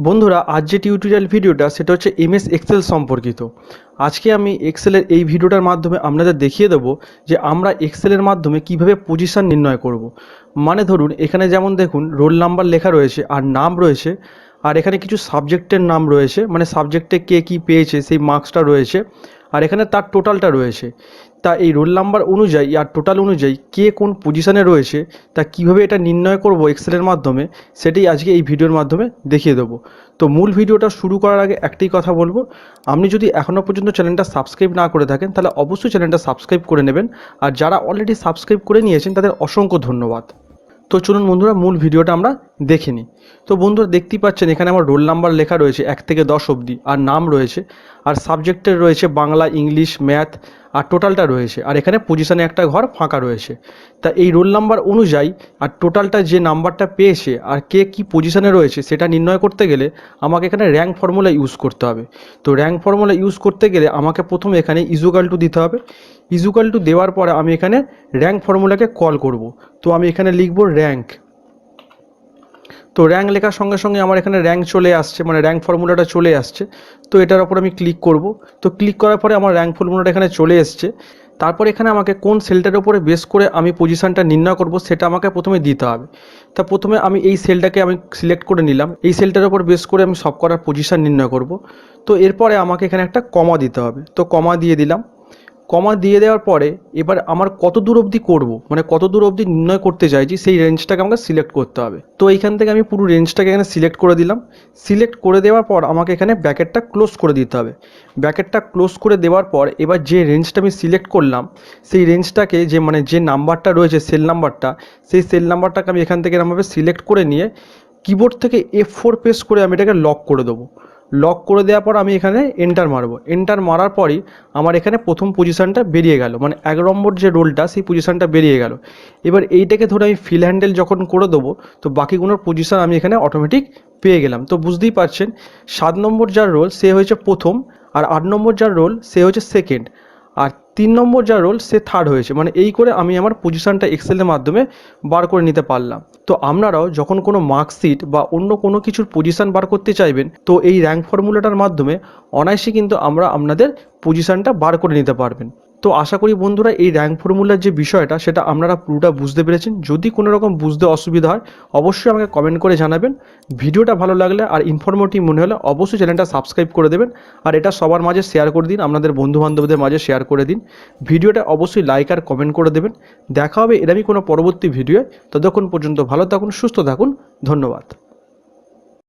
বন্ধুরা, আজ যে টিউটোরিয়াল ভিডিওটা সেটা হচ্ছে এমএস এক্সেল সম্পর্কিত। আজকে আমি এক্সেলের এই ভিডিওটার মাধ্যমে আপনাদের দেখিয়ে দেবো যে আমরা এক্সেলের মাধ্যমে কিভাবে পজিশন নির্ণয় করব। মানে ধরুন এখানে যেমন দেখুন রোল নাম্বার লেখা রয়েছে আর নাম রয়েছে, আর এখানে কিছু সাবজেক্টের নাম রয়েছে, মানে সাবজেক্টে কে কী পেয়েছে সেই মার্কসটা রয়েছে, আর এখানে তার টোটালটা রয়েছে। তা এই রোল নাম্বার অনুযায়ী আর টোটাল অনুযায়ী কে কোন পজিশনে রয়েছে তা কিভাবে এটা নির্ণয় করব এক্সেলের মাধ্যমে, সেটাই আজকে এই ভিডিওর মাধ্যমে দেখিয়ে দেবো। তো মূল ভিডিওটা শুরু করার আগে একটাই কথা বলবো, আপনি যদি এখনও পর্যন্ত চ্যানেলটা সাবস্ক্রাইব না করে থাকেন তাহলে অবশ্যই চ্যানেলটা সাবস্ক্রাইব করে নেবেন, আর যারা অলরেডি সাবস্ক্রাইব করে নিয়েছেন তাদের অসংখ্য ধন্যবাদ। তো চলুন বন্ধুরা মূল ভিডিওটা আমরা দেখে নিই। তো বন্ধুরা দেখতেই পাচ্ছেন এখানে আমার রোল নাম্বার লেখা রয়েছে 1 থেকে 10 অবধি, আর নাম রয়েছে, আর সাবজেক্টের রয়েছে বাংলা, ইংলিশ, ম্যাথ, আর টোটালটা রয়েছে, আর এখানে পজিশনে একটা ঘর ফাঁকা রয়েছে। তা এই রোল নাম্বার অনুযায়ী আর টোটালটা যে নাম্বারটা পেয়েছে আর কে কী পজিশনে রয়েছে সেটা নির্ণয় করতে গেলে আমাকে এখানে র্যাঙ্ক ফর্মুলা ইউজ করতে হবে। তো র্যাঙ্ক ফর্মুলা ইউজ করতে গেলে আমাকে প্রথমে এখানে ইজুকাল টু দিতে হবে। ইজুকাল টু দেওয়ার পরে আমি এখানে র্যাঙ্ক ফর্মুলাকে কল করব। তো আমি এখানে লিখব র্যাঙ্ক। তো র্যাঙ্ক লেখার সঙ্গে সঙ্গে আমার এখানে র্যাঙ্ক চলে আসছে, মানে র্যাঙ্ক ফর্মুলাটা চলে আসছে। তো এটার ওপর আমি ক্লিক করব। তো ক্লিক করার পরে আমার র্যাঙ্ক ফর্মুলাটা এখানে চলে এসছে। তারপর এখানে আমাকে কোন সেলটার উপরে বেস করে আমি পজিশনটা নির্ণয় করব সেটা আমাকে প্রথমে দিতে হবে। তা প্রথমে আমি এই সেলটাকে আমি সিলেক্ট করে নিলাম, এই সেলটার উপর বেস করে আমি সব করার পজিশন নির্ণয় করব। তো এরপরে আমাকে এখানে একটা কমা দিতে হবে, তো কমা দিয়ে দিলাম। কমা দিয়ে দেওয়ার পরে এবার আমার কত দূর অবধি করব, মানে কত দূর অবধি নির্ণয় করতে চাইছি সেই রেঞ্জটাকে আমাকে সিলেক্ট করতে হবে। তো এইখান থেকে আমি পুরো রেঞ্জটাকে এখানে সিলেক্ট করে দিলাম। সিলেক্ট করে দেওয়ার পর আমাকে এখানে ব্র্যাকেটটা ক্লোজ করে দিতে হবে। ব্র্যাকেটটা ক্লোজ করে দেওয়ার পর এবার যে রেঞ্জটা আমি সিলেক্ট করলাম সেই রেঞ্জটাকে যে নাম্বারটা রয়েছে সেল নাম্বারটা, সেই সেল নাম্বারটাকে আমি এখান থেকে এরকমভাবে সিলেক্ট করে নিয়ে কিবোর্ড থেকে F4 প্রেস করে আমি এটাকে লক করে দেবো। লক করে দেওয়ার পর আমি এখানে এন্টার মারবো। এন্টার মারার পরই আমার এখানে প্রথম পজিশানটা বেরিয়ে গেল, মানে 1 নম্বর যে রোলটা সেই পজিশানটা বেরিয়ে গেল। এবার এইটাকে ধরে আমি ফিল হ্যান্ডেল যখন করে দেবো তো বাকিগুলোর পজিশান আমি এখানে অটোমেটিক পেয়ে গেলাম। তো বুঝতেই পারছেন 7 নম্বর যার রোল সে হয়েছে প্রথম, আর 8 নম্বর যার রোল সে হচ্ছে সেকেন্ড, আর 3 নম্বর যার রোল সে থার্ড হয়েছে। মানে এই করে আমি আমার পজিশানটা এক্সেলের মাধ্যমে বার করে নিতে পারলাম। তো আপনারাও যখন কোনো মার্কশিট বা অন্য কোনো কিছুর পজিশান বার করতে চাইবেন তো এই র্যাঙ্ক ফর্মুলাটার মাধ্যমে অনায়াসে কিন্তু আপনাদের পজিশানটা বার করে নিতে পারবেন। তো আশা করি বন্ধুরা এই র্যাঙ্ক ফর্মুলার যে বিষয়টা সেটা আপনারা পুরোটা বুঝতে পেরেছেন। যদি কোনো রকম বুঝতে অসুবিধা হয় অবশ্যই আমাকে কমেন্ট করে জানাবেন। ভিডিওটা ভালো লাগলে আর ইনফরমেটিভ মনে হলে অবশ্যই চ্যানেলটা সাবস্ক্রাইব করে দেবেন, আর এটা সবার মাঝে শেয়ার করে দিন, আপনাদের বন্ধুবান্ধবদের মাঝে শেয়ার করে দিন। ভিডিওটা অবশ্যই লাইক আর কমেন্ট করে দেবেন। দেখা হবে এরকমই কোনো পরবর্তী ভিডিও। ততক্ষণ পর্যন্ত ভালো থাকুন, সুস্থ থাকুন, ধন্যবাদ।